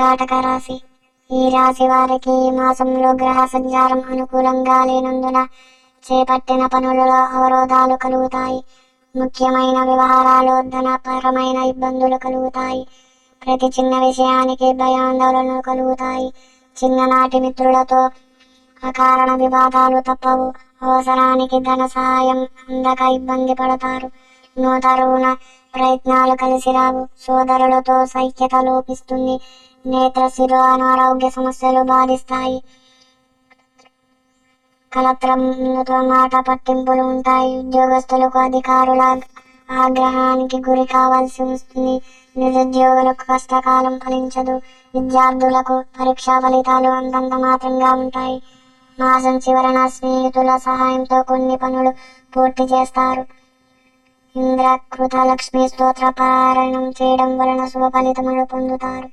కర్కాటక రాశి. ఈ రాశి వారికి ఈ మాసంలో గ్రహ సంచారం అనుకూలంగా లేనందున చేపట్టిన పనులలో అవరోధాలు కలుగుతాయి. ముఖ్యమైన వ్యవహారాలు ధనపరమైన ఇబ్బందులు కలుగుతాయి. ప్రతి చిన్న విషయానికి భయాందోళనలు కలుగుతాయి. చిన్ననాటి మిత్రులతో అకారణ వివాదాలు తప్పవు. అవసరానికి ధన సహాయం అందక ఇబ్బంది పడతారు. నూతన ప్రయత్నాలు కలిసి రావు. సోదరులతో సైక్యత లోపిస్తుంది. నేత్ర శిరో అనారోగ్య సమస్యలు బాధిస్తాయి. కలత్రంతో మాట పట్టింపులు ఉంటాయి. ఉద్యోగస్తులకు అధికారుల ఆగ్రహానికి గురి కావాల్సి వస్తుంది. నిరుద్యోగులకు కష్టకాలం ఫలించదు. విద్యార్థులకు పరీక్షా ఫలితాలు అంతంత మాత్రంగా ఉంటాయి. మాసం చివరన స్నేహితుల సహాయంతో కొన్ని పనులు పూర్తి చేస్తారు. ఇంద్రకృత లక్ష్మీ స్తోత్ర పారాయణం చేయడం వలన శుభ ఫలితములు పొందుతారు.